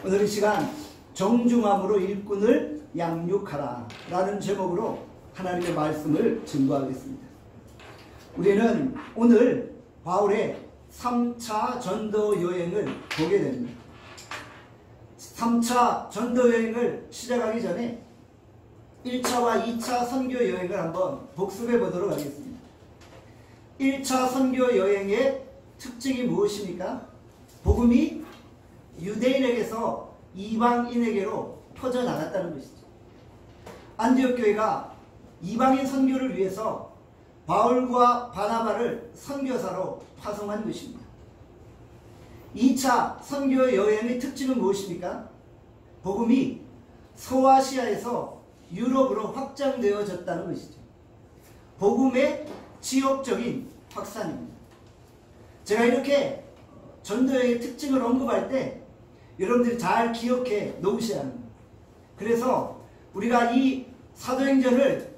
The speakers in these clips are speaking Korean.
오늘 이 시간 정중함으로 일꾼을 양육하라 라는 제목으로 하나님의 말씀을 증거하겠습니다. 우리는 오늘 바울의 3차 전도 여행을 보게 됩니다. 3차 전도 여행을 시작하기 전에 1차와 2차 선교 여행을 한번 복습해 보도록 하겠습니다. 1차 선교 여행의 특징이 무엇입니까? 복음이 유대인에게서 이방인에게로 퍼져나갔다는 것이죠. 안디옥 교회가 이방인 선교를 위해서 바울과 바나바를 선교사로 파송한 것입니다. 2차 선교 여행의 특징은 무엇입니까? 복음이 서아시아에서 유럽으로 확장되어졌다는 것이죠. 복음의 지역적인 확산입니다. 제가 이렇게 전도여행의 특징을 언급할 때 여러분들이 잘 기억해 놓으셔야 합니다. 그래서 우리가 이 사도행전을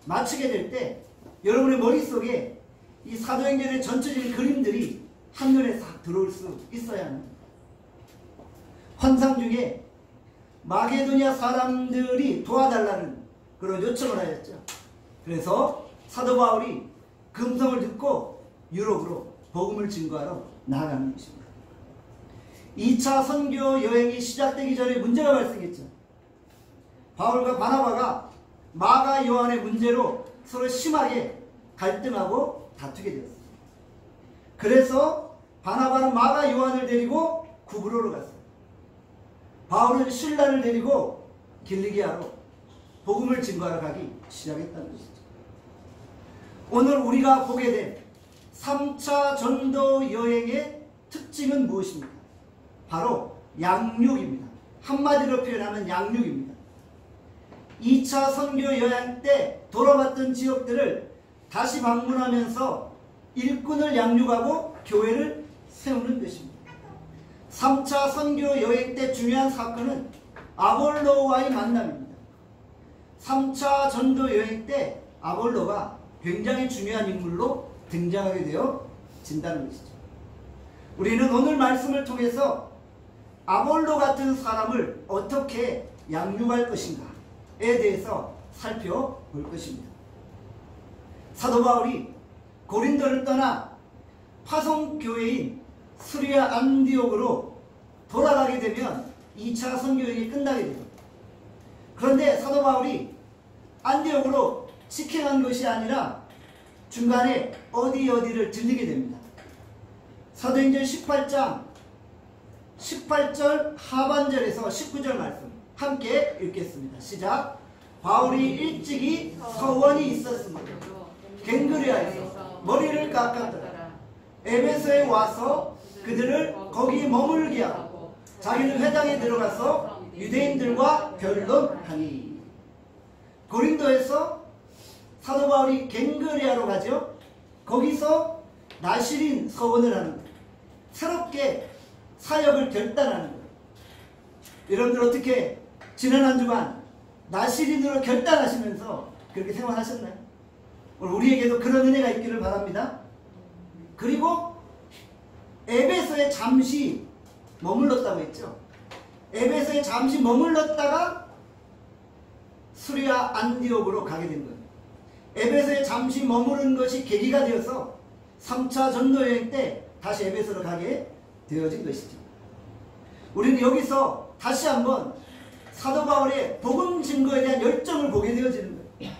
마치게 될 때 여러분의 머릿속에 이 사도행전의 전체적인 그림들이 한눈에 싹 들어올 수 있어야 합니다. 환상 중에 마게도니아 사람들이 도와달라는 그런 요청을 하였죠. 그래서 사도 바울이 그 음성을 듣고 유럽으로 복음을 증거하러 나아가는 것입니다. 2차 선교 여행이 시작되기 전에 문제가 발생했죠. 바울과 바나바가 마가 요한의 문제로 서로 심하게 갈등하고 다투게 되었습니다. 그래서 바나바는 마가 요한을 데리고 구브로로 갔어요. 바울은 실라를 데리고 길리기아로 복음을 증거하러 가기 시작했다는 것이죠. 오늘 우리가 보게 된 3차 전도 여행의 특징은 무엇입니까? 바로 양육입니다. 한마디로 표현하면 양육입니다. 2차 선교 여행 때 돌아봤던 지역들을 다시 방문하면서 일꾼을 양육하고 교회를 세우는 것입니다. 3차 선교 여행 때 중요한 사건은 아볼로와의 만남입니다. 3차 전도 여행 때 아볼로가 굉장히 중요한 인물로 등장하게 되어진다는 것이죠. 우리는 오늘 말씀을 통해서 아볼로 같은 사람을 어떻게 양육할 것인가에 대해서 살펴볼 것입니다. 사도 바울이 고린도를 떠나 파송교회인 수리아 안디옥으로 돌아가게 되면 2차 선교여행이 끝나게 됩니다. 그런데 사도 바울이 안디옥으로 직행한 것이 아니라 중간에 어디를 들리게 됩니다. 사도행전 18절 하반절에서 19절 말씀 함께 읽겠습니다. 시작. 바울이 일찍이 서원이 있었습니다. 갱그레아에서 머리를 깎았더라. 에베소에 와서 그들을 거기 머물게 하고 자기는 회당에 들어가서 유대인들과 변론하니. 고린도에서 사도 바울이 갱그레아로 가죠. 거기서 나시린 서원을 하는 거예요. 새롭게 사역을 결단하는 거예요. 여러분들 어떻게 지난 한 주간 나시린으로 결단하시면서 그렇게 생활하셨나요? 오늘 우리에게도 그런 은혜가 있기를 바랍니다. 그리고 에베소에 잠시 머물렀다고 했죠. 에베소에 잠시 머물렀다가 수리아 안디옥으로 가게 된 거예요. 에베소에 잠시 머무른 것이 계기가 되어서 3차 전도여행 때 다시 에베소로 가게 되어진 것이죠. 우리는 여기서 다시 한번 사도 바울의 복음 증거에 대한 열정을 보게 되어지는 거예요.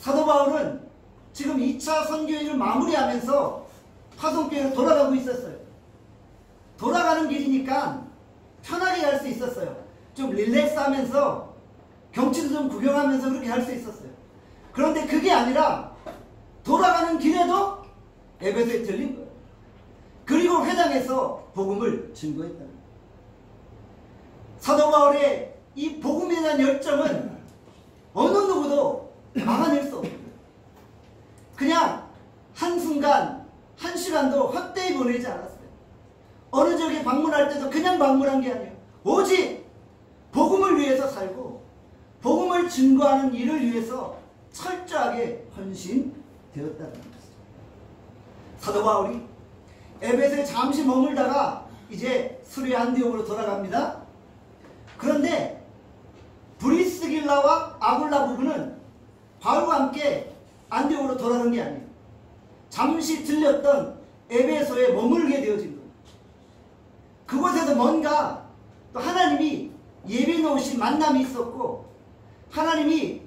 사도 바울은 지금 2차 선교여행을 마무리하면서 파송교회로 돌아가고 있었어요. 돌아가는 길이니까 편하게 갈 수 있었어요. 좀 릴렉스하면서 경치도 좀 구경하면서 그렇게 할 수 있었어요. 그런데 그게 아니라 돌아가는 길에도 에베소에 들린 거예요. 그리고 회당에서 복음을 증거했다는 거예요. 사도 바울의 이 복음에 대한 열정은 어느 누구도 막아낼 수 없어요. 그냥 한순간, 한 시간도 헛되이 보내지 않았어요. 어느 지역에 방문할 때도 그냥 방문한 게 아니에요. 오직 복음을 위해서 살고 복음을 증거하는 일을 위해서 철저하게 헌신되었다는 것이죠. 사도 바울이 에베소에 잠시 머물다가 이제 수리아 안디옥으로 돌아갑니다. 그런데 브리스길라와 아굴라 부부는 바울과 함께 안디옥으로 돌아간 게 아니에요. 잠시 들렸던 에베소에 머물게 되어진 거예요. 그곳에서 뭔가 또 하나님이 예비 놓으신 만남이 있었고 하나님이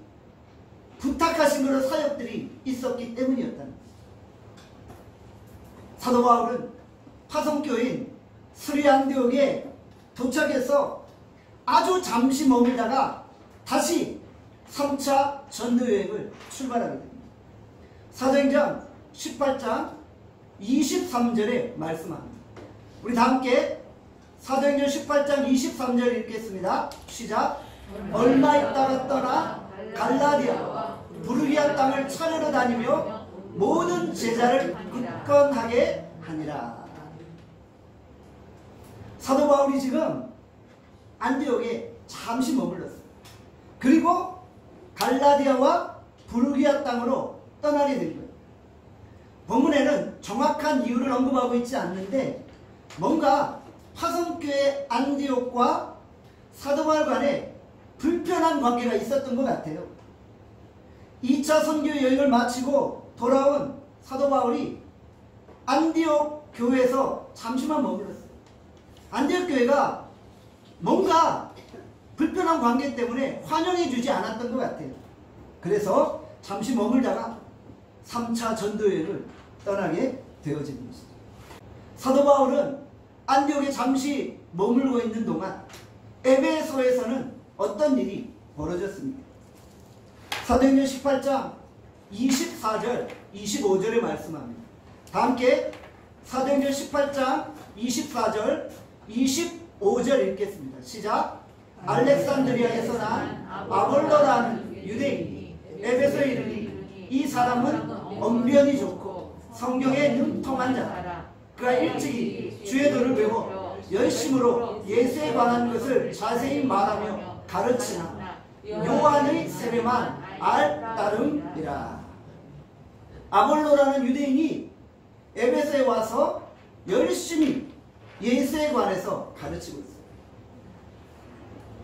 부탁하신 그런 사역들이 있었기 때문이었다는 거예요. 사도 바울은 파송교인 스리안디옥에 도착해서 아주 잠시 머물다가 다시 3차 전도여행을 출발하게 됩니다. 사도행전 18장 23절에 말씀합니다. 우리 다 함께 사도행전 18장 23절 읽겠습니다. 시작. 얼마 있다가 떠나 갈라디아와 부르기아 땅을 찾으러 다니며 모든 제자를 굳건하게 하니라. 사도 바울이 지금 안디옥에 잠시 머물렀어요. 그리고 갈라디아와 부르기아 땅으로 떠나게 된 거예요. 본문에는 정확한 이유를 언급하고 있지 않는데 뭔가 파송교회 안디옥과 사도 바울 간에 불편한 관계가 있었던 것 같아요. 2차 선교 여행을 마치고 돌아온 사도 바울이 안디옥 교회에서 잠시만 머물렀어요. 안디옥 교회가 뭔가 불편한 관계 때문에 환영해 주지 않았던 것 같아요. 그래서 잠시 머물다가 3차 전도여행을 떠나게 되어진 것이죠. 사도 바울은 안디옥에 잠시 머물고 있는 동안 에베소에서는 어떤 일이 벌어졌습니까? 사도행전 18장 24절 25절에 말씀합니다. 다 함께 사도행전 18장 24절 25절 읽겠습니다. 시작. 알렉산드리아에서 난 아볼로라는 유대인이 에베소에 이르니 이 사람은 언변이 좋고 성경에 능통한 자다. 그가 일찍이 주의 도를 배워 열심으로 예수에 관한 것을 자세히 말하며 가르치나 요한의 세례만 알 따름이라. 아볼로라는 유대인이 에베소에 와서 열심히 예수에 관해서 가르치고 있어요.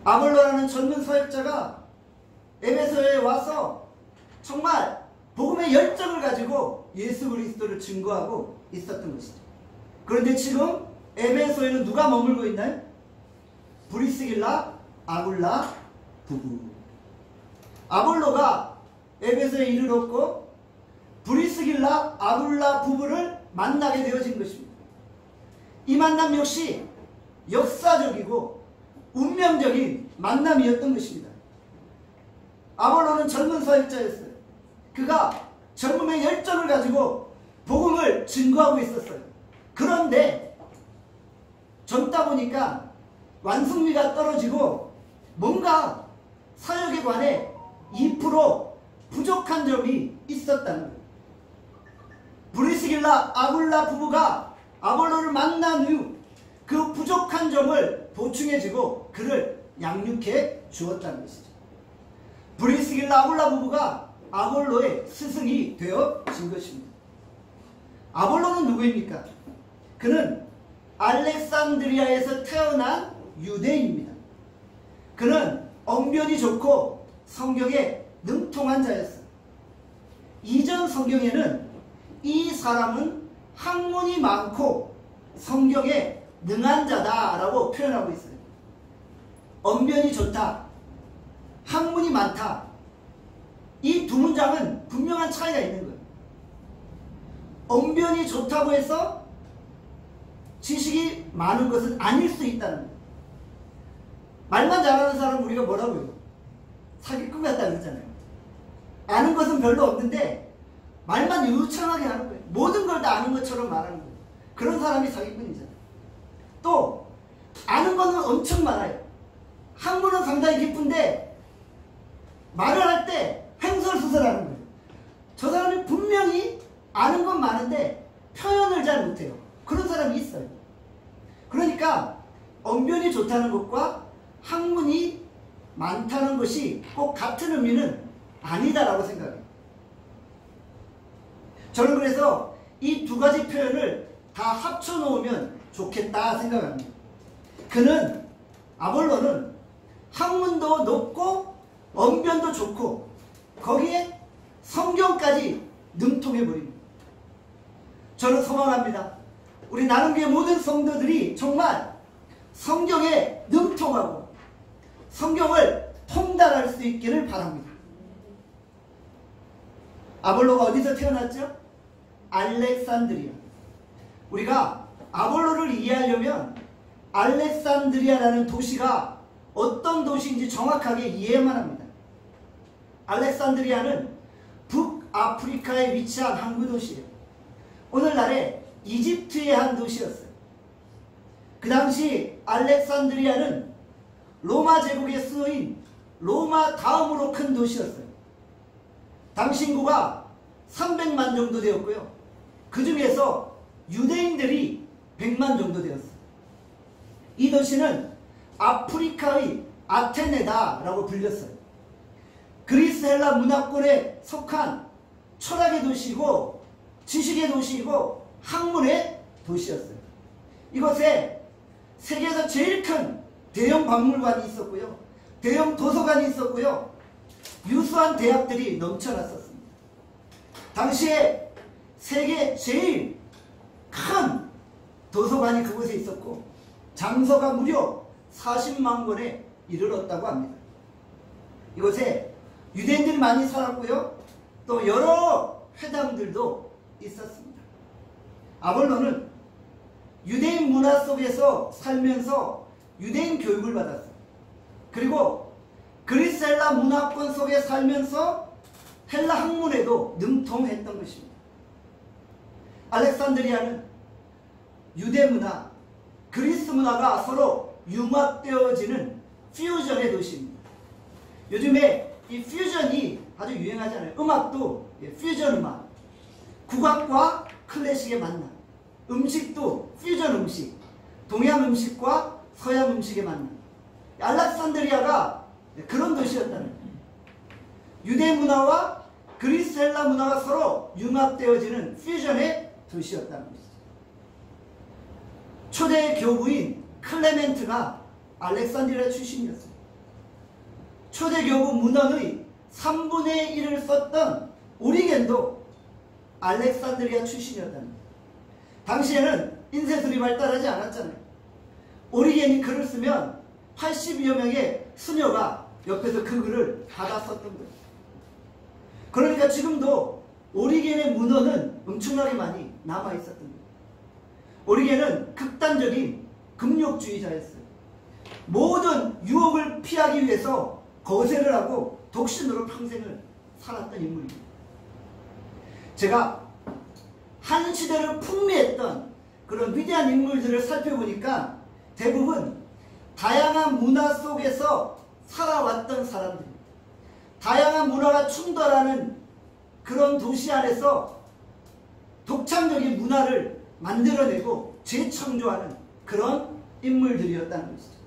아볼로라는 젊은 사역자가 에베소에 와서 정말 복음의 열정을 가지고 예수 그리스도를 증거하고 있었던 것이죠. 그런데 지금 에베소에는 누가 머물고 있나요? 브리스길라, 아굴라 부부. 아볼로가 에베소에 이르렀고 브리스길라, 아굴라 부부를 만나게 되어진 것입니다. 이 만남 역시 역사적이고 운명적인 만남이었던 것입니다. 아볼로는 젊은 사역자였어요. 그가 젊음의 열정을 가지고 복음을 증거하고 있었어요. 그런데 젊다 보니까 완성미가 떨어지고 뭔가 사역에 관해 2% 부족한 점이 있었다는 거예요. 브리스길라, 아굴라 부부가 아볼로를 만난 후 그 부족한 점을 보충해주고 그를 양육해 주었다는 것이죠. 브리스길라, 아굴라 부부가 아볼로의 스승이 되어진 것입니다. 아볼로는 누구입니까? 그는 알렉산드리아에서 태어난 유대인입니다. 그는 언변이 좋고 성경에 능통한 자였어요. 이전 성경에는 이 사람은 학문이 많고 성경에 능한 자다라고 표현하고 있어요. 언변이 좋다, 학문이 많다. 이 두 문장은 분명한 차이가 있는 거예요. 언변이 좋다고 해서 지식이 많은 것은 아닐 수 있다는 거예요. 말만 잘하는 사람 우리가 뭐라고 해요? 사기꾼 같다 그러잖아요. 아는 것은 별로 없는데 말만 유창하게 하는 거예요. 모든 걸 다 아는 것처럼 말하는 거예요. 그런 사람이 사기꾼이잖아요. 또 아는 거는 엄청 많아요. 학문은 상당히 깊은데 말을 할 때 횡설수설하는 거예요. 저 사람이 분명히 아는 건 많은데 표현을 잘 못해요. 그런 사람이 있어요. 그러니까 언변이 좋다는 것과 학문이 많다는 것이 꼭 같은 의미는 아니다라고 생각해요. 저는 그래서 이 두 가지 표현을 다 합쳐놓으면 좋겠다 생각합니다. 아볼로는 학문도 높고 언변도 좋고 거기에 성경까지 능통해버립니다. 저는 소망합니다. 우리 나눔교회 모든 성도들이 정말 성경에 능통하고 성경을 통달할 수 있기를 바랍니다. 아볼로가 어디서 태어났죠? 알렉산드리아. 우리가 아볼로를 이해하려면 알렉산드리아라는 도시가 어떤 도시인지 정확하게 이해만 합니다. 알렉산드리아는 북아프리카에 위치한 항구 도시예요. 오늘날의 이집트의 한 도시였어요. 그 당시 알렉산드리아는 로마 제국의 수도인 로마 다음으로 큰 도시였어요. 당시 인구가 300만 정도 되었고요. 그 중에서 유대인들이 100만 정도 되었어요. 이 도시는 아프리카의 아테네다라고 불렸어요. 그리스 헬라 문화권에 속한 철학의 도시이고 지식의 도시이고 학문의 도시였어요. 이곳에 세계에서 제일 큰 대형 박물관이 있었고요. 대형 도서관이 있었고요. 유수한 대학들이 넘쳐났었습니다. 당시에 세계 제일 큰 도서관이 그곳에 있었고 장서가 무려 40만 권에 이르렀다고 합니다. 이곳에 유대인들이 많이 살았고요. 또 여러 회당들도 있었습니다. 아볼로는 유대인 문화 속에서 살면서 유대인 교육을 받았어요. 그리고 그리스 헬라 문화권 속에 살면서 헬라 학문에도 능통했던 것입니다. 알렉산드리아는 유대 문화, 그리스 문화가 서로 융합되어지는 퓨전의 도시입니다. 요즘에 이 퓨전이 아주 유행하잖아요. 음악도 퓨전 음악, 국악과 클래식의 만남, 음식도 퓨전 음식, 동양 음식과 서양 음식의 만남. 알렉산드리아가 그런 도시였다는 거예요. 유대 문화와 그리스 헬라 문화가 서로 융합되어지는 퓨전의 도시였다는 것이죠. 초대 교부인 클레멘트가 알렉산드리아 출신이었습니다. 초대 교부 문헌의 3분의 1을 썼던 오리겐도 알렉산드리아 출신이었다는 거예요. 당시에는 인쇄술이 발달하지 않았잖아요. 오리겐이 글을 쓰면 80여 명의 수녀가 옆에서 그 글을 받아 썼던 거예요. 그러니까 지금도 오리겐의 문헌은 엄청나게 많이 남아있었던 거예요. 오리겐은 극단적인 금욕주의자였어요. 모든 유혹을 피하기 위해서 거세를 하고 독신으로 평생을 살았던 인물입니다. 제가 한 시대를 풍미했던 그런 위대한 인물들을 살펴보니까 대부분 다양한 문화 속에서 살아왔던 사람들입니다. 다양한 문화가 충돌하는 그런 도시 안에서 독창적인 문화를 만들어내고 재창조하는 그런 인물들이었다는 것이죠.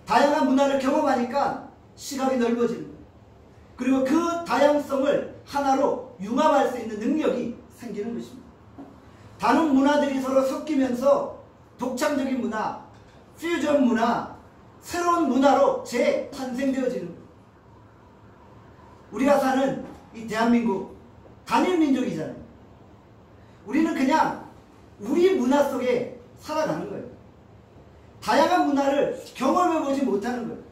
다양한 문화를 경험하니까 시각이 넓어지는 거예요. 그리고 그 다양성을 하나로 융합할 수 있는 능력이 생기는 것입니다. 다른 문화들이 서로 섞이면서 독창적인 문화, 퓨전 문화, 새로운 문화로 재탄생되어지는 거예요. 우리가 사는 이 대한민국 단일민족이잖아요. 우리는 그냥 우리 문화 속에 살아가는 거예요. 다양한 문화를 경험해보지 못하는 거예요.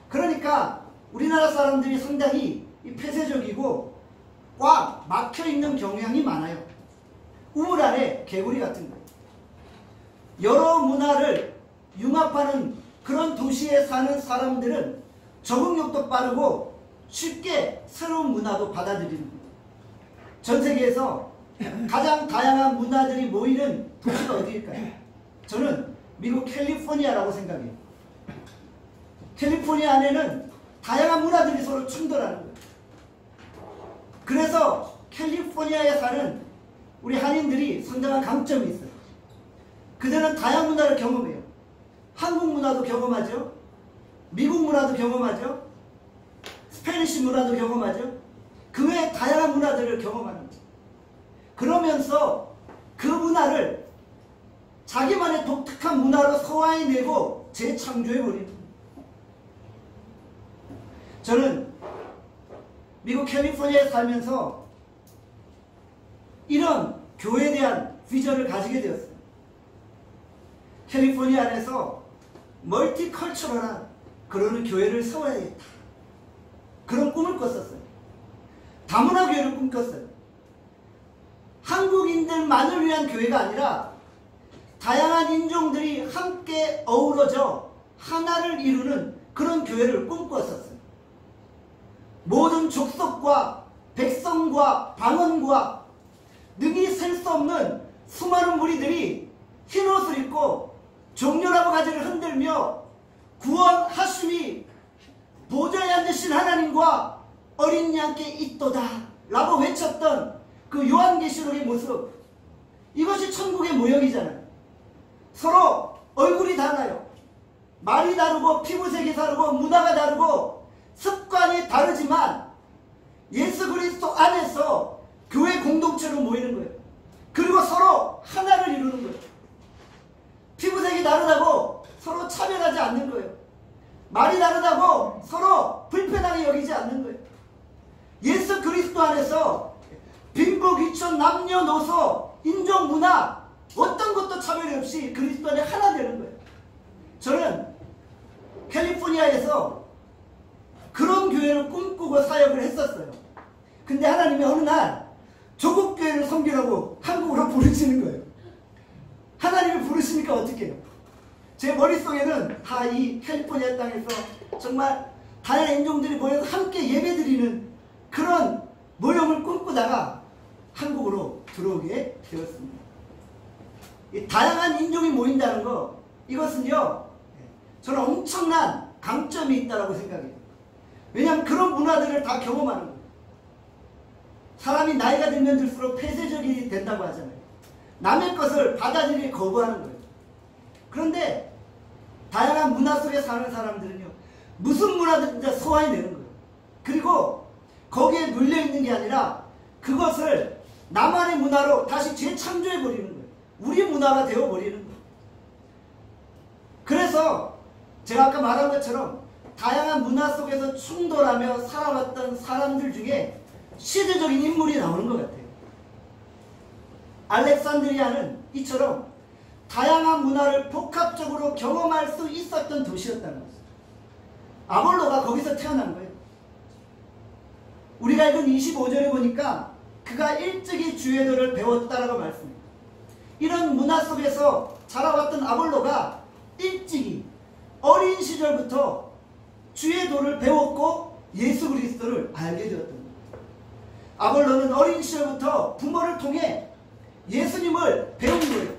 그러니까 우리나라 사람들이 상당히 폐쇄적이고 꽉 막혀있는 경향이 많아요. 우물 안에 개구리 같은 거예요. 여러 문화를 융합하는 그런 도시에 사는 사람들은 적응력도 빠르고 쉽게 새로운 문화도 받아들이는 거예요. 전 세계에서 가장 다양한 문화들이 모이는 도시가 어디일까요? 저는 미국 캘리포니아라고 생각해요. 캘리포니아 안에는 다양한 문화들이 서로 충돌하는 거예요. 그래서 캘리포니아에 사는 우리 한인들이 상당한 강점이 있어요. 그들은 다양한 문화를 경험해요. 한국 문화도 경험하죠. 미국 문화도 경험하죠. 스페니시 문화도 경험하죠. 그 외에 다양한 문화들을 경험하는 거죠. 그러면서 그 문화를 자기만의 독특한 문화로 소화해내고 재창조해버리는 거예요. 저는 미국 캘리포니아에 살면서 이런 교회에 대한 비전을 가지게 되었어요. 캘리포니아 안에서 멀티컬처럴한 그런 교회를 세워야겠다. 그런 꿈을 꿨었어요. 다문화 교회를 꿈꿨어요. 한국인들만을 위한 교회가 아니라 다양한 인종들이 함께 어우러져 하나를 이루는 그런 교회를 꿈꿨었어요. 모든 족속과 백성과 방언과 능히 셀 수 없는 수많은 무리들이 흰옷을 입고 종려나무 가지를 흔들며 구원하심이 보좌에 앉으신 하나님과 어린 양께 있도다 라고 외쳤던 그 요한계시록의 모습, 이것이 천국의 모형이잖아요. 서로 얼굴이 달라요. 말이 다르고 피부색이 다르고 문화가 다르고 습관이 다르지만 예수 그리스도 안에서 교회 공동체로 모이는 거예요. 그리고 서로 하나를 이루는 거예요. 피부색이 다르다고 서로 차별하지 않는 거예요. 말이 다르다고 서로 불편하게 여기지 않는 거예요. 예수 그리스도 안에서 빈부 귀천 남녀노소 인종 문화 어떤 것도 차별이 없이 그리스도 안에 하나 되는 거예요. 저는 캘리포니아에서 그런 교회를 꿈꾸고 사역을 했었어요. 근데 하나님이 어느 날 조국 교회를 섬기라고 한국으로 부르시는 거예요. 하나님이 부르시니까 어떻게 해요? 제 머릿속에는 이 캘리포니아 땅에서 정말 다양한 인종들이 모여서 함께 예배드리는 그런 모형을 꿈꾸다가 한국으로 들어오게 되었습니다. 이 다양한 인종이 모인다는 거, 이것은요, 저는 엄청난 강점이 있다고 생각해요. 왜냐하면 그런 문화들을 다 경험하는 거예요. 사람이 나이가 들면 들수록 폐쇄적이 된다고 하잖아요. 남의 것을 받아들이기 거부하는 거예요. 그런데 다양한 문화 속에 사는 사람들은요, 무슨 문화든지 소화해내는 거예요. 그리고 거기에 눌려있는 게 아니라 그것을 나만의 문화로 다시 재창조해버리는 거예요. 우리 문화가 되어버리는 거예요. 그래서 제가 아까 말한 것처럼 다양한 문화 속에서 충돌하며 살아왔던 사람들 중에 시대적인 인물이 나오는 것 같아요. 알렉산드리아는 이처럼 다양한 문화를 복합적으로 경험할 수 있었던 도시였다는 것이죠. 아볼로가 거기서 태어난 거예요. 우리가 읽은 25절에 보니까 그가 일찍이 주의 도를 배웠다라고 말씀합니다. 이런 문화 속에서 자라왔던 아볼로가 일찍이 어린 시절부터 주의 도를 배웠고 예수 그리스도를 알게 되었던 거예요. 아볼로는 어린 시절부터 부모를 통해 예수님을 배운 거예요.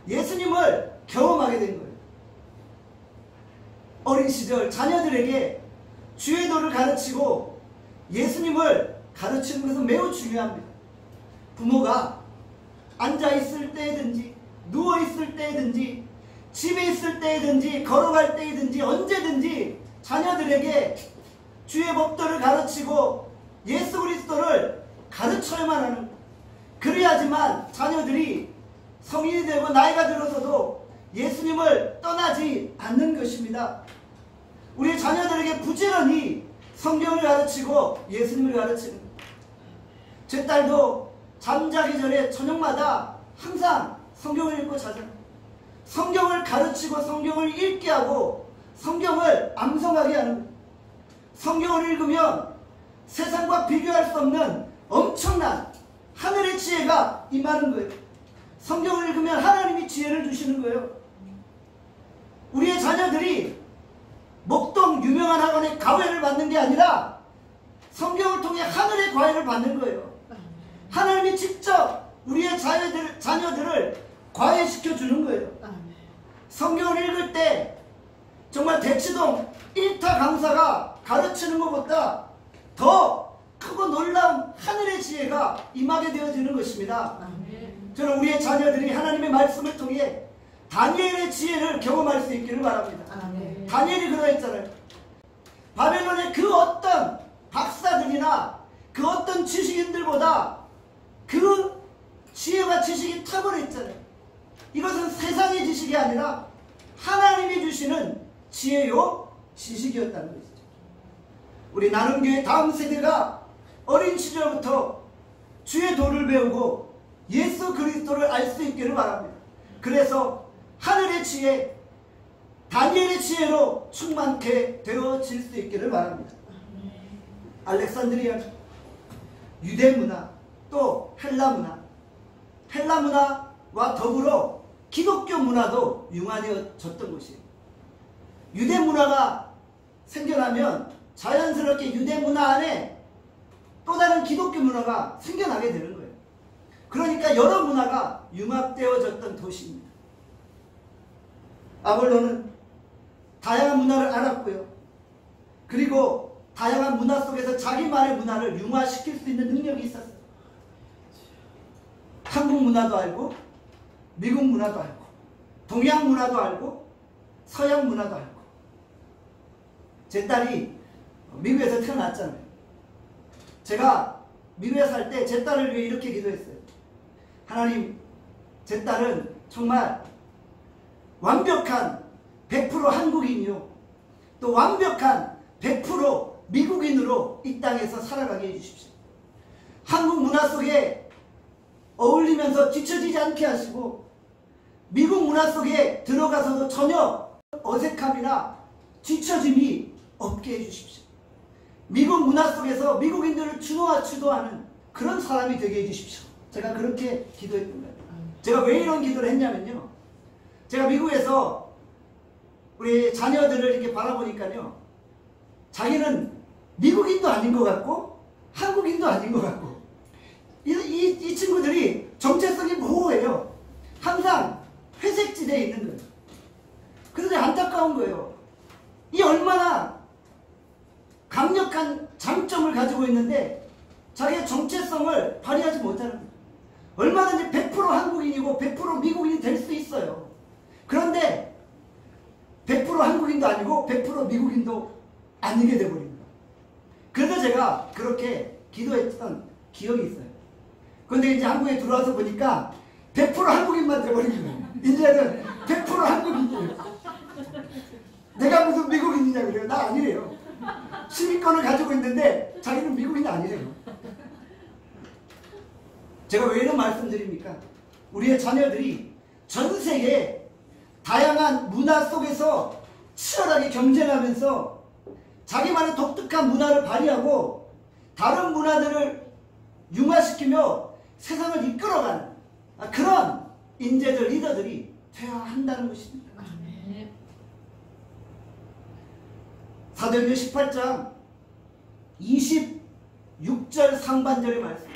예수님을 경험하게 된 거예요. 어린 시절 자녀들에게 주의 도를 가르치고 예수님을 가르치는 것은 매우 중요합니다. 부모가 앉아있을 때든지 누워있을 때든지 집에 있을 때든지 걸어갈 때든지 언제든지 자녀들에게 주의 법도를 가르치고 예수 그리스도를 가르쳐야만 하는 거예요. 그래야지만 자녀들이 성인이 되고 나이가 들어서도 예수님을 떠나지 않는 것입니다. 우리 자녀들에게 부지런히 성경을 가르치고 예수님을 가르치는 거예요. 제 딸도 잠자기 전에 저녁마다 항상 성경을 읽고 자잖아요. 성경을 가르치고 성경을 읽게 하고 성경을 암송하게 하는 거예요. 성경을 읽으면 세상과 비교할 수 없는 엄청난 하늘의 지혜가 임하는 거예요. 성경을 읽으면 하나님이 지혜를 주시는 거예요. 우리의 자녀들이 목동 유명한 학원의 과외를 받는 게 아니라 성경을 통해 하늘의 과외를 받는 거예요. 하나님이 직접 우리의 자녀들을 과외시켜 주는 거예요. 성경을 읽을 때 정말 대치동 1타 강사가 가르치는 것보다 더 크고 놀라운 하늘의 지혜가 임하게 되어지는 것입니다. 저는 우리의 자녀들이 하나님의 말씀을 통해 다니엘의 지혜를 경험할 수 있기를 바랍니다. 다니엘이 그러했잖아요. 바벨론의 그 어떤 박사들이나 그 어떤 지식인들보다 그 지혜와 지식이 탁월했잖아요. 이것은 세상의 지식이 아니라 하나님이 주시는 지혜요 지식이었다는 것이죠. 우리 나눔교회 다음 세대가 어린 시절부터 주의 도를 배우고 예수 그리스도를 알 수 있기를 바랍니다. 그래서 하늘의 지혜, 다니엘의 지혜로 충만케 되어질 수 있기를 바랍니다. 알렉산드리아, 유대 문화, 또 헬라 문화, 헬라 문화와 더불어 기독교 문화도 융화되어졌던 곳이에요. 유대 문화가 생겨나면 자연스럽게 유대 문화 안에 또 다른 기독교 문화가 생겨나게 되는 거예요. 그러니까 여러 문화가 융합되어졌던 도시입니다. 아볼로는 다양한 문화를 알았고요. 그리고 다양한 문화 속에서 자기만의 문화를 융화시킬 수 있는 능력이 있었어요. 한국 문화도 알고, 미국 문화도 알고, 동양 문화도 알고, 서양 문화도 알고. 제 딸이 미국에서 태어났잖아요. 제가 미국에 살 때 제 딸을 위해 이렇게 기도했어요. 하나님, 제 딸은 정말 완벽한 100% 한국인이요, 또 완벽한 100% 미국인으로 이 땅에서 살아가게 해주십시오. 한국 문화 속에 어울리면서 뒤처지지 않게 하시고, 미국 문화 속에 들어가서도 전혀 어색함이나 뒤처짐이 없게 해주십시오. 미국 문화 속에서 미국인들을 추도하는 그런 사람이 되게 해주십시오. 제가 그렇게 기도했던 거예요. 제가 왜 이런 기도를 했냐면요, 제가 미국에서 우리 자녀들을 이렇게 바라보니까요, 자기는 미국인도 아닌 것 같고 한국인도 아닌 것 같고, 이 친구들이 정체성이 모호해요. 항상 회색지대에 있는 거예요. 그런데 안타까운 거예요. 이 얼마나 강력한 장점을 가지고 있는데 자기의 정체성을 발휘하지 못하는 거예요. 얼마든지 100% 한국인이고 100% 미국인이 될 수 있어요. 그런데 100% 한국인도 아니고 100% 미국인도 아니게 돼버립니다. 그래서 제가 그렇게 기도했던 기억이 있어요. 그런데 이제 한국에 들어와서 보니까 100% 한국인만 돼버린 거예요. 이제는 100% 한국인이에요. 내가 무슨 미국인이냐 그래요. 나 아니래요. 시민권을 가지고 있는데 자기는 미국인이 아니래요. 제가 왜 이런 말씀 드립니까? 우리의 자녀들이 전 세계 다양한 문화 속에서 치열하게 경쟁하면서 자기만의 독특한 문화를 발휘하고 다른 문화들을 융화시키며 세상을 이끌어가는 그런 인재들, 리더들이 되어야 한다는 것입니다. 사도행전 18장 26절 상반절의 말씀,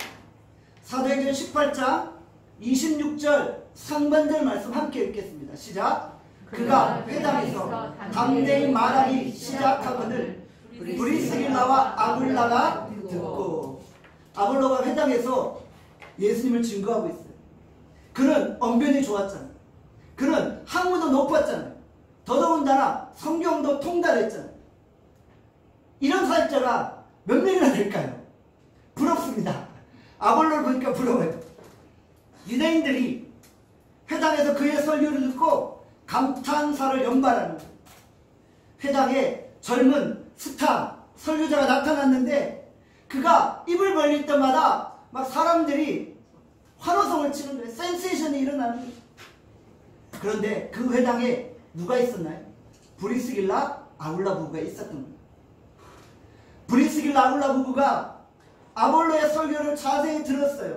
사도행전 18장 26절 상반절 말씀 함께 읽겠습니다. 시작. 그가 회당에서 담대히 말하기 시작하거늘 브리스길라와 아굴라가 듣고. 아볼로가 회당에서 예수님을 증거하고 있어요. 그는 언변이 좋았잖아요. 그는 학문도 높았잖아요. 더더군다나 성경도 통달했잖아요. 이런 사역자가 몇 명이나 될까요? 부럽습니다. 아볼로를 보니까 부러워요. 유대인들이 회당에서 그의 설교를 듣고 감탄사를 연발하는 거예요. 회당에 젊은 스타 설교자가 나타났는데 그가 입을 벌릴 때마다 막 사람들이 환호성을 치는 거예요. 센세이션이 일어나는 거예요. 그런데 그 회당에 누가 있었나요? 브리스길라 아굴라 부부가 있었던 거예요. 브리스길라 아굴라 부부가 아볼로의 설교를 자세히 들었어요.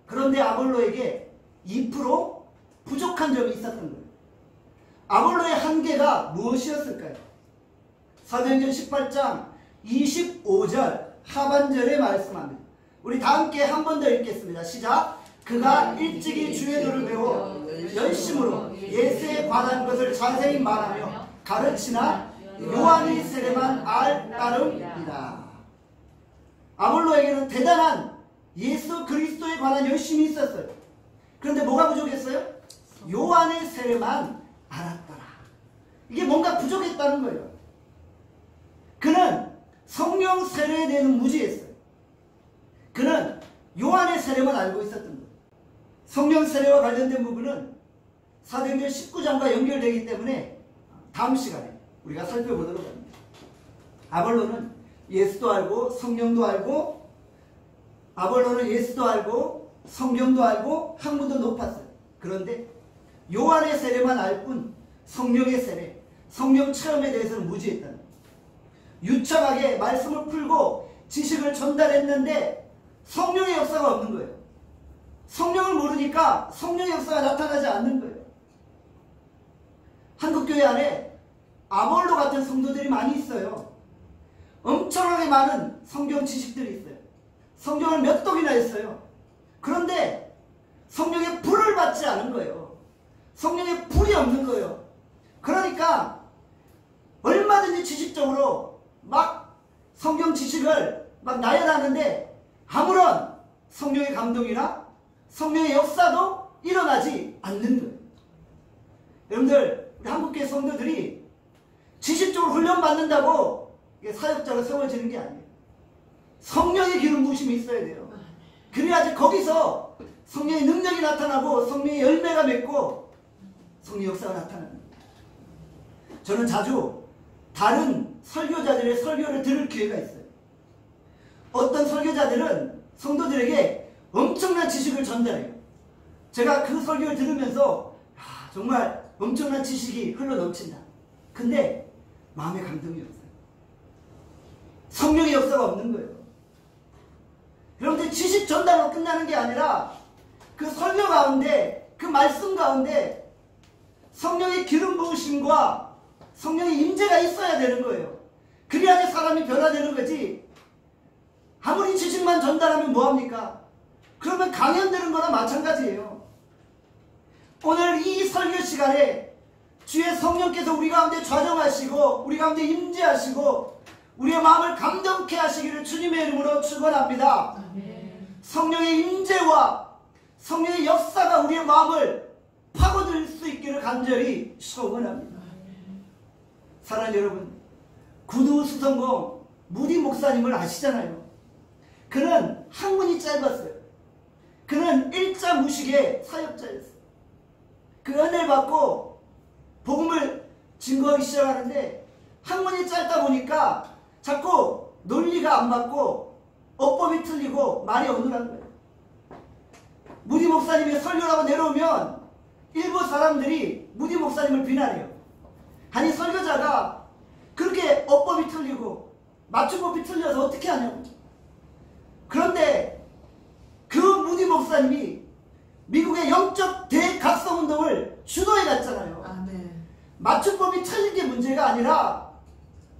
그런데 아볼로에게 2% 부족한 점이 있었던 거예요. 아볼로의 한계가 무엇이었을까요? 사도행전 18장 25절 하반절에 말씀합니다. 우리 다 함께 한 번 더 읽겠습니다. 시작. 그가 일찍이 주의 도를 배워 열심으로 예수에 관한 것을 자세히 말하며 가르치나 요한이 세례만 알 따름이다. 아볼로에게는 대단한 예수 그리스도에 관한 열심이 있었어요. 그런데 뭐가 부족했어요? 요한의 세례만 알았더라. 이게 뭔가 부족했다는 거예요. 그는 성령 세례에 대해서는 무지했어요. 그는 요한의 세례만 알고 있었던 거예요. 성령 세례와 관련된 부분은 사도행전 19장과 연결되기 때문에 다음 시간에 우리가 살펴보도록 합니다. 아볼로는 예수도 알고 성령도 알고 아볼로는 예수도 알고 성경도 알고 학문도 높았어요. 그런데 요한의 세례만 알 뿐 성령의 세례, 성령 체험에 대해서는 무지했다는 거예요. 유창하게 말씀을 풀고 지식을 전달했는데 성령의 역사가 없는 거예요. 성령을 모르니까 성령의 역사가 나타나지 않는 거예요. 한국교회 안에 아볼로 같은 성도들이 많이 있어요. 엄청나게 많은 성경 지식들이 있어요. 성경을 몇 독이나 했어요. 그런데 성령의 불을 받지 않은 거예요. 성령의 불이 없는 거예요. 그러니까 얼마든지 지식적으로 막 성경 지식을 막 나열하는데 아무런 성령의 감동이나 성령의 역사도 일어나지 않는 거예요. 여러분들, 우리 한국교회 성도들이 지식적으로 훈련받는다고 이게 사역자로 세워지는 게 아니에요. 성령의 기름 부으심이 있어야 돼요. 그래야지 거기서 성령의 능력이 나타나고 성령의 열매가 맺고 성령의 역사가 나타납니다. 저는 자주 다른 설교자들의 설교를 들을 기회가 있어요. 어떤 설교자들은 성도들에게 엄청난 지식을 전달해요. 제가 그 설교를 들으면서 정말 엄청난 지식이 흘러넘친다. 근데 마음에 감동이 없어요. 성령의 역사가 없는 거예요. 여러분들, 지식 전달로 끝나는 게 아니라 그 설교 가운데, 그 말씀 가운데 성령의 기름 부으심과 성령의 임재가 있어야 되는 거예요. 그래야지 사람이 변화되는 거지. 아무리 지식만 전달하면 뭐합니까? 그러면 강연 들은 거나 마찬가지예요. 오늘 이 설교 시간에 주의 성령께서 우리 가운데 좌정하시고 우리 가운데 임재하시고 우리의 마음을 감동케 하시기를 주님의 이름으로 축원합니다. 성령의 임재와 성령의 역사가 우리의 마음을 파고들 수 있기를 간절히 소원합니다. 사랑하는 여러분, 구두 수성공 무디 목사님을 아시잖아요. 그는 학문이 짧았어요. 그는 일자 무식의 사역자였어요. 그 은혜를 받고 복음을 증거하기 시작하는데 학문이 짧다 보니까 자꾸 논리가 안 맞고 어법이 틀리고 말이 어눌한 거예요. 무디 목사님이 설교를 하고 내려오면 일부 사람들이 무디 목사님을 비난해요. 아니, 설교자가 그렇게 어법이 틀리고 맞춤법이 틀려서 어떻게 하냐고. 그런데 그 무디 목사님이 미국의 영적 대각성운동을 주도해 갔잖아요. 맞춤법이 틀린 게 문제가 아니라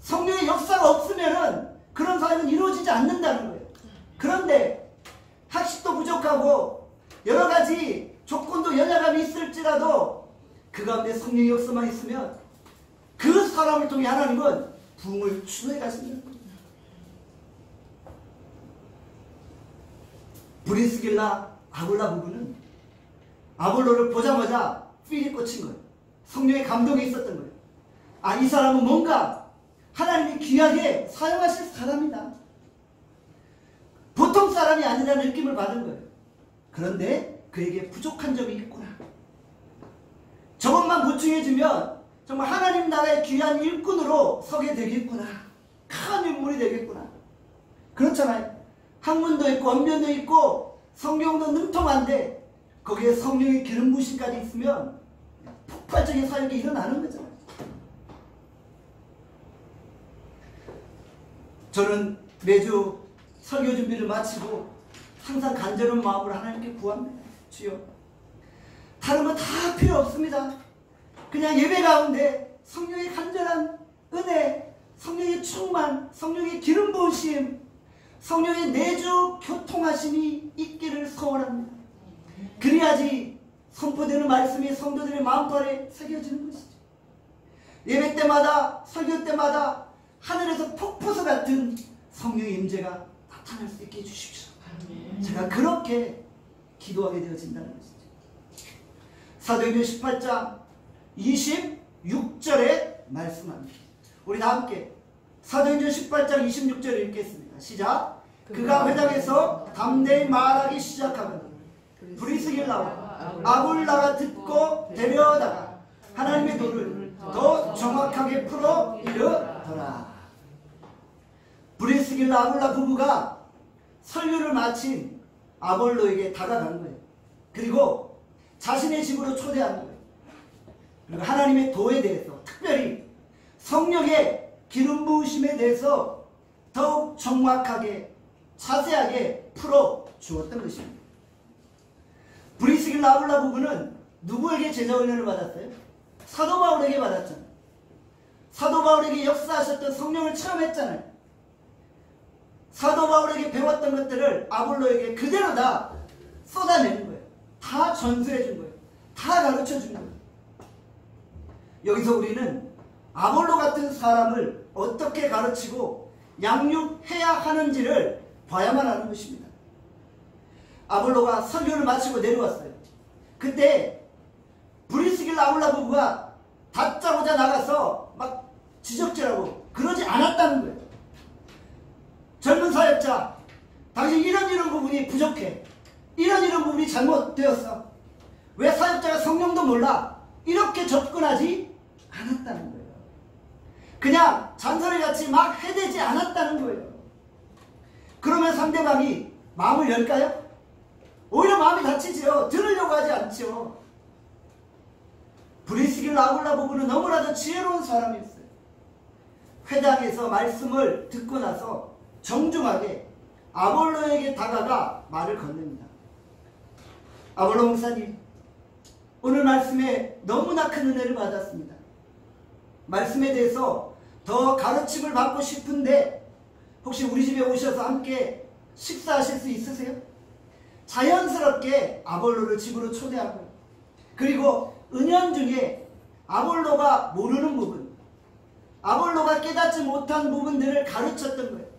성령의 역사가 없으면은 그런 사람은 이루어지지 않는다는 거예요. 그런데 학식도 부족하고 여러 가지 조건도 연약함이 있을지라도 그 가운데 성령의 역사만 있으면 그 사람을 통해 하나님은 부흥을 주도해 가신다는 거예요. 브리스길라 아굴라 부부는 아볼로를 보자마자 필이 꽂힌 거예요. 성령의 감동이 있었던 거예요. 아, 이 사람은 뭔가 하나님이 귀하게 사용하실 사람이다. 보통 사람이 아니라는 느낌을 받은 거예요. 그런데 그에게 부족한 점이 있구나. 저것만 보충해주면 정말 하나님 나라의 귀한 일꾼으로 서게 되겠구나. 큰 인물이 되겠구나. 그렇잖아요. 학문도 있고 언변도 있고 성경도 능통한데 거기에 성령의 기름 부심까지 있으면 폭발적인 사역이 일어나는 거잖아요. 저는 매주 설교 준비를 마치고 항상 간절한 마음으로 하나님께 구합니다. 주여, 다른 거 다 필요 없습니다. 그냥 예배 가운데 성령의 간절한 은혜, 성령의 충만, 성령의 기름 부으심, 성령의 내주 교통하심이 있기를 소원합니다. 그래야지 선포되는 말씀이 성도들의 마음발에 새겨지는 것이죠. 예배 때마다, 설교 때마다 하늘에서 폭포수 같은 성령의 임재가 나타날 수 있게 해주십시오. 제가 그렇게 기도하게 되어진다는 것이죠. 사도행전 18장 26절에 말씀합니다. 우리 다 함께 사도행전 18장 26절을 읽겠습니다. 시작. 그가 회당에서 담대히 말하기 시작하면 브리스길라와 아굴라가 듣고 데려다가 하나님의 도를 더 정확하게 풀어 이르더라. 브리스길라 아굴라 부부가 설교를 마친 아볼로에게 다가간 거예요. 그리고 자신의 집으로 초대한 거예요. 그리고 하나님의 도에 대해서, 특별히 성령의 기름 부으심에 대해서 더욱 정확하게 자세하게 풀어 주었던 것입니다. 브리스길라 아굴라 부부는 누구에게 제자 훈련을 받았어요? 사도 바울에게 받았잖아요. 사도 바울에게 역사하셨던 성령을 체험했잖아요. 사도 바울에게 배웠던 것들을 아볼로에게 그대로 다 쏟아내는 거예요. 다 전수해 준 거예요. 다 가르쳐 준 거예요. 여기서 우리는 아볼로 같은 사람을 어떻게 가르치고 양육해야 하는지를 봐야만 하는 것입니다. 아볼로가 설교를 마치고 내려왔어요. 그때 브리스길라 아굴라 부부가 다짜고짜 나가서 막 지적질하고 그러지 않았다는 거예요. 젊은 사역자, 당신 이런 부분이 부족해. 이런 부분이 잘못되었어. 왜 사역자가 성령도 몰라? 이렇게 접근하지 않았다는 거예요. 그냥 잔소리같이 막 해대지 않았다는 거예요. 그러면 상대방이 마음을 열까요? 오히려 마음이 다치지요. 들으려고 하지 않죠. 브리스길라 아굴라 부부는 너무나도 지혜로운 사람이었어요. 회당에서 말씀을 듣고 나서 정중하게 아볼로에게 다가가 말을 건넵니다. 아볼로 목사님, 오늘 말씀에 너무나 큰 은혜를 받았습니다. 말씀에 대해서 더 가르침을 받고 싶은데 혹시 우리 집에 오셔서 함께 식사하실 수 있으세요? 자연스럽게 아볼로를 집으로 초대하고, 그리고 은연중에 아볼로가 모르는 부분, 아볼로가 깨닫지 못한 부분들을 가르쳤던 거예요.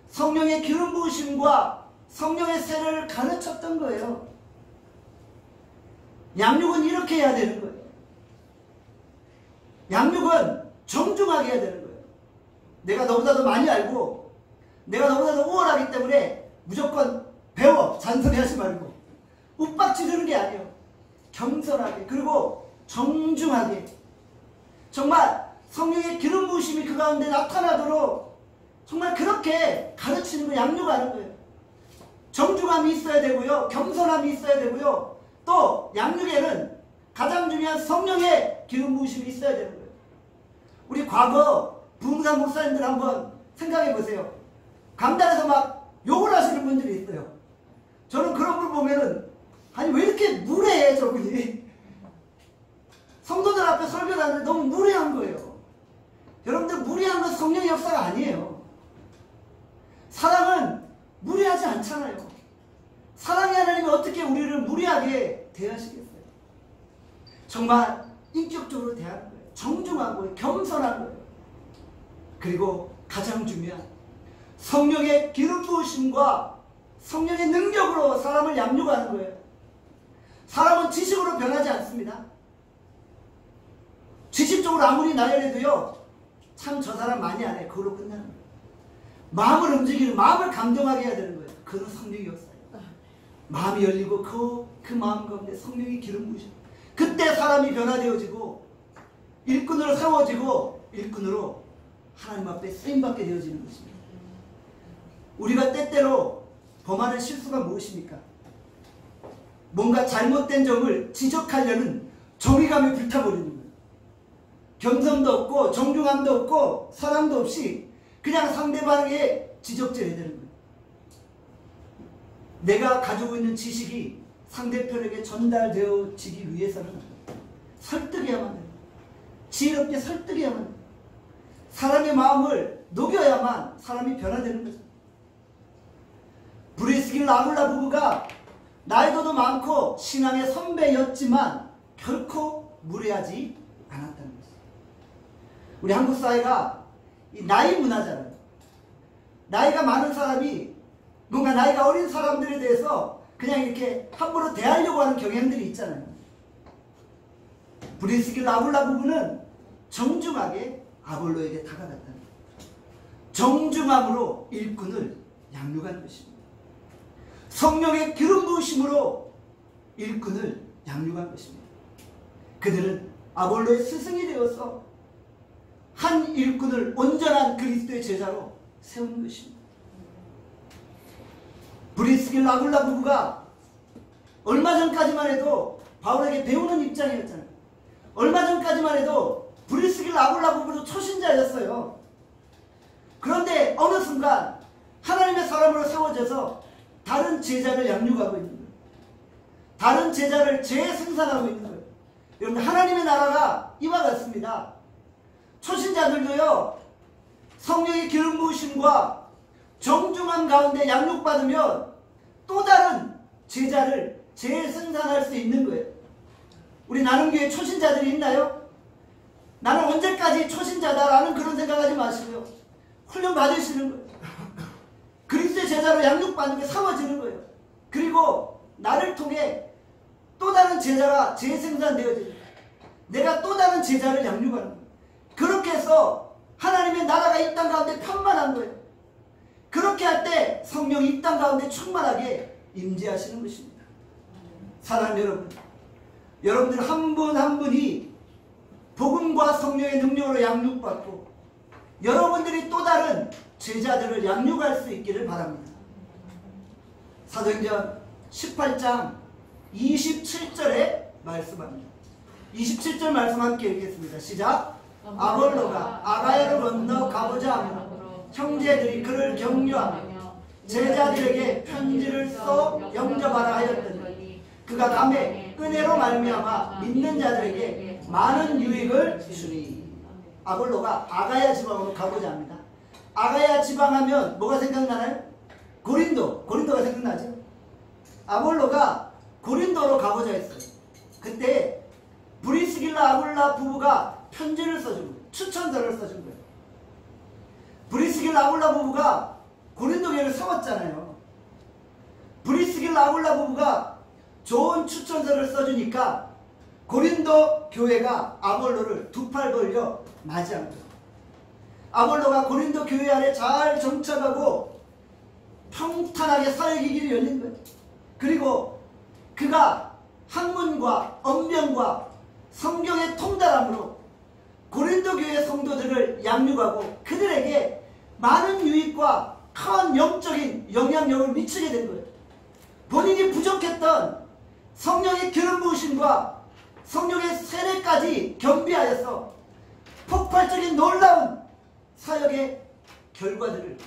성령의 기름 부으심과 성령의 세례를 가르쳤던 거예요. 양육은 이렇게 해야 되는 거예요. 양육은 정중하게 해야 되는 거예요. 내가 너보다도 많이 알고 내가 너보다도 우월하기 때문에 무조건 배워, 잔소리하지 말고 윽박지르는 게 아니에요. 겸손하게, 그리고 정중하게, 정말 성령의 기름 부으심이 그 가운데 나타나도록 정말 그렇게 가르치는 거, 양육하는 거예요. 정중함이 있어야 되고요, 겸손함이 있어야 되고요, 또 양육에는 가장 중요한 성령의 기름 부으심이 있어야 되는 거예요. 우리 과거 부흥사 목사님들 한번 생각해 보세요. 강단에서 막 욕을 하시는 분들이 있어요. 저는 그런 걸 보면은, 아니 왜 이렇게 무례해 저분이. 성도들 앞에 설교를 하는데 너무 무례한 거예요. 여러분들, 무례한 건 성령의 역사가 아니에요. 사랑은 무례하지 않잖아요. 사랑의 하나님이 어떻게 우리를 무례하게 대하시겠어요? 정말 인격적으로 대하는 거예요. 정중한 거예요. 겸손한 거예요. 그리고 가장 중요한 성령의 기름 부으심과 성령의 능력으로 사람을 양육하는 거예요. 사람은 지식으로 변하지 않습니다. 지식적으로 아무리 나열해도요, 참 저 사람 많이 안 해. 그걸로 끝나는 거예요. 마음을 움직이는, 마음을 감동하게 해야 되는 거예요. 그건 성령의 역사예요. 마음이 열리고 그 마음 가운데 성령이 기름 부으시고, 그때 사람이 변화되어지고 일꾼으로 세워지고 일꾼으로 하나님 앞에 쓰임받게 되어지는 것입니다. 우리가 때때로 범하는 실수가 무엇입니까? 뭔가 잘못된 점을 지적하려는 정의감에 불타버리는 거예요. 겸손도 없고 정중함도 없고 사랑도 없이 그냥 상대방에게 지적질해야 되는 거예요. 내가 가지고 있는 지식이 상대편에게 전달되어지기 위해서는 설득해야만 돼요. 지혜롭게 설득해야만 돼요. 사람의 마음을 녹여야만 사람이 변화되는 거죠. 브리스길라 아굴라 부부가 나이도 많고 신앙의 선배였지만 결코 무례하지 않았다는 것이죠. 우리 한국 사회가 이 나이 문화잖아요. 나이가 많은 사람이 뭔가 나이가 어린 사람들에 대해서 그냥 이렇게 함부로 대하려고 하는 경향들이 있잖아요. 브리스길라 아굴라 부부는 정중하게 아볼로에게 다가갔다는 거예요. 정중함으로 일꾼을 양육하는 것입니다. 성령의 기름 부으심으로 일꾼을 양육한 것입니다. 그들은 아볼로의 스승이 되어서 한 일꾼을 온전한 그리스도의 제자로 세우는 것입니다. 브리스길라 아굴라 부부가 얼마 전까지만 해도 바울에게 배우는 입장이었잖아요. 얼마 전까지만 해도 브리스길라 아굴라 부부도 초신자였어요. 그런데 어느 순간 하나님의 사람으로 세워져서 다른 제자를 양육하고 있는 거예요. 다른 제자를 재생산하고 있는 거예요. 여러분, 하나님의 나라가 이와 같습니다. 초신자들도요, 성령의 기름 부으심과 정중함 가운데 양육받으면 또 다른 제자를 재생산할 수 있는 거예요. 우리 나눔교회 초신자들이 있나요? 나는 언제까지 초신자다라는 그런 생각하지 마시고요. 훈련 받으시는 거예요. 그리스도의 제자로 양육받는 게 세워지는 거예요. 그리고 나를 통해 또 다른 제자가 재생산되어지는 거예요. 내가 또 다른 제자를 양육하는 거예요. 그렇게 해서 하나님의 나라가 이 땅 가운데 편만한 거예요. 그렇게 할 때 성령이 이 땅 가운데 충만하게 임재하시는 것입니다. 사랑하는 여러분, 여러분들 한 분 한 분이 복음과 성령의 능력으로 양육받고 여러분들이 또 다른 제자들을 양육할 수 있기를 바랍니다. 사도행전 18장 27절에 말씀합니다. 27절 말씀 함께 읽겠습니다. 시작. 아볼로가 아가야로 건너 가보자 하며 형제들이 그를 격려하며 제자들에게 편지를 써 영접하라 하였더니 그가 감에 은혜로 말미암아 믿는 자들에게 많은 유익을 주니. 아볼로가 아가야 지방으로 가보자 합니다. 아가야 지방 하면 뭐가 생각나나요? 고린도가 생각나죠. 아볼로가 고린도로 가보자 했어요. 그때 브리스길라 아굴라 부부가 편지를 써준 거예요. 추천서를 써준 거예요. 브리스길라 아굴라 부부가 고린도 교회를 세웠잖아요. 브리스길라 아굴라 부부가 좋은 추천서를 써주니까 고린도 교회가 아볼로를 두 팔 벌려 맞이한 거예요. 아볼로가 고린도 교회 안에 잘 정착하고 평탄하게 사역의 길이 열린 거예요. 그리고 그가 학문과 언변과 성경의 통달함으로 고린도 교회 성도들을 양육하고 그들에게 많은 유익과 큰 영적인 영향력을 미치게 된 거예요. 본인이 부족했던 성령의 기름 부으심과 성령의 세례까지 겸비하여서 폭발적인 놀라운 사역의 결과들을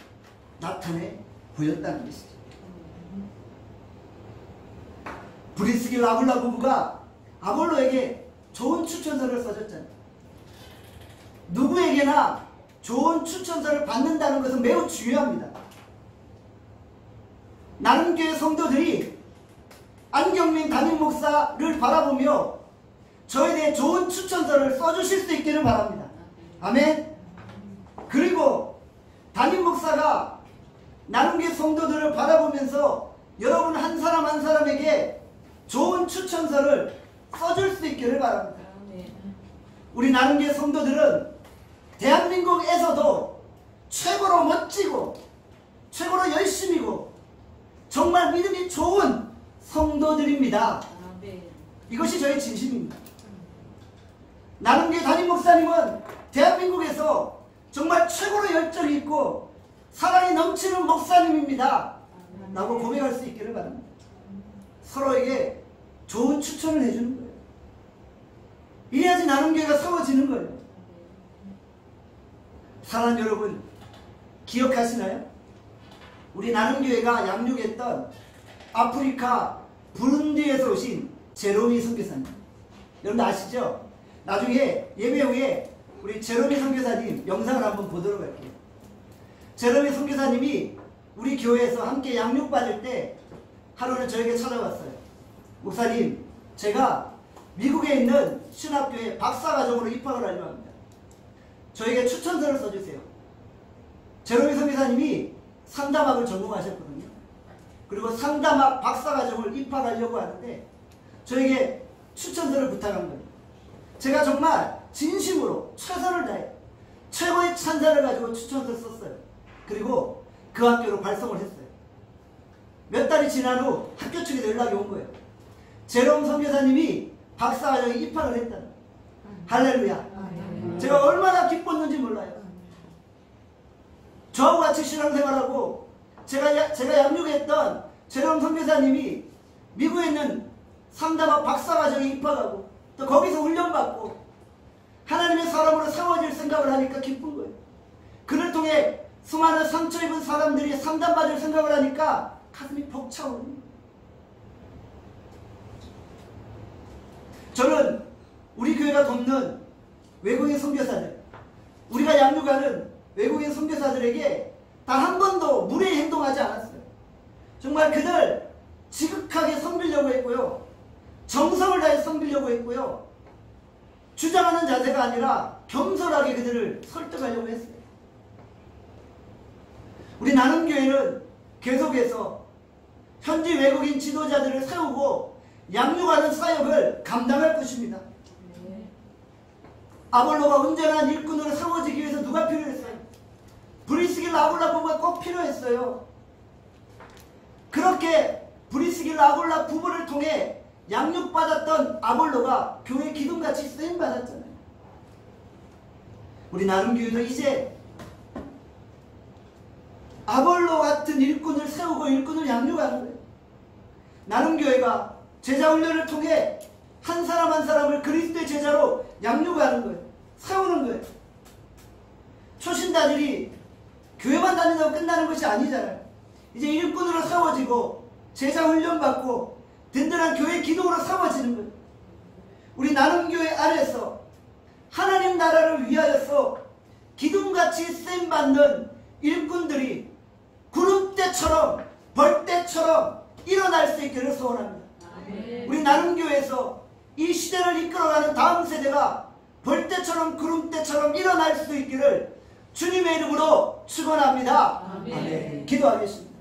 나타내 보였다는 것이죠. 브리스길라 아굴라 부부가 아볼로에게 좋은 추천서를 써줬잖아요. 누구에게나 좋은 추천서를 받는다는 것은 매우 중요합니다. 나눔교회 성도들이 안경민 담임 목사를 바라보며 저에 대해 좋은 추천서를 써주실 수 있기를 바랍니다. 아멘. 그리고 담임 목사가 나눔교회 성도들을 바라보면서 여러분 한 사람 한 사람에게 좋은 추천서를 써줄 수 있기를 바랍니다. 우리 나눔교회 성도들은 대한민국에서도 최고로 멋지고 최고로 열심이고 정말 믿음이 좋은 성도들입니다. 이것이 저의 진심입니다. 나눔교회 담임 목사님은 대한민국에서 정말 최고로 열정이 있고 사랑이 넘치는 목사님입니다. 라고 고백할 수 있기를 바랍니다. 서로에게 좋은 추천을 해주는 거예요. 이래야지 나눔교회가 세워지는 거예요. 사랑하는 여러분, 기억하시나요? 우리 나눔교회가 양육했던 아프리카 부룬디에서 오신 제로미 선교사님, 여러분 아시죠? 나중에 예배 후에 우리 제로미 선교사님 영상을 한번 보도록 할게요. 제로미 선교사님이 우리 교회에서 함께 양육받을 때 하루는 저에게 찾아왔어요. 목사님, 제가 미국에 있는 신학교에 박사과정으로 입학을 하려고 합니다. 저에게 추천서를 써주세요. 제로미 선교사님이 상담학을 전공하셨거든요. 그리고 상담학 박사과정을 입학하려고 하는데 저에게 추천서를 부탁한 거예요. 제가 정말 진심으로 최선을 다해 최고의 찬사를 가지고 추천서를 썼어요. 그리고 그 학교로 발송을 했어요. 몇 달이 지난 후 학교 측에서 연락이 온 거예요. 제롬 선교사님이 박사과정에 입학을 했다는. 할렐루야. 제가 얼마나 기뻤는지 몰라요. 저하고 같이 신앙생활하고 제가 양육했던 제롬 선교사님이 미국에 있는 상담학 박사과정에 입학하고 또 거기서 훈련받고 하나님의 사람으로 세워질 생각을 하니까 기쁜 거예요. 그를 통해 수많은 상처 입은 사람들이 상담받을 생각을 하니까 가슴이 벅차오르는 거예요. 저는 우리 교회가 돕는 외국인 선교사들, 우리가 양육하는 외국인 선교사들에게 단 한 번도 무례히 행동하지 않았어요. 정말 그들 지극하게 섬기려고 했고요. 정성을 다해 섬기려고 했고요. 주장하는 자세가 아니라 겸손하게 그들을 설득하려고 했어요. 우리 나눔교회는 계속해서 현지 외국인 지도자들을 세우고 양육하는 사역을 감당할 것입니다. 아볼로가 온전한 일꾼으로 세워지기 위해서 누가 필요했어요? 브리스길 아골라 부부가 꼭 필요했어요. 그렇게 브리스길 아골라 부부를 통해 양육받았던 아볼로가 교회 기둥같이 쓰임받았잖아요. 우리 나눔교회도 이제 아볼로 같은 일꾼을 세우고 일꾼을 양육하는 거예요. 나눔교회가 제자훈련을 통해 한 사람 한 사람을 그리스도의 제자로 양육하는 거예요. 세우는 거예요. 초신자들이 교회만 다닌다고 끝나는 것이 아니잖아요. 이제 일꾼으로 세워지고 제자훈련 받고 든든한 교회 기둥으로 세워지는 거예요. 우리 나눔교회 안에서 하나님 나라를 위하여서 기둥같이 쓰임받는 일꾼들이 구름대처럼 벌떼처럼 일어날 수 있기를 소원합니다. 우리 나눔교회에서 이 시대를 이끌어가는 다음 세대가 벌떼처럼 구름대처럼 일어날 수 있기를 주님의 이름으로 축원합니다. 아멘. 기도하겠습니다.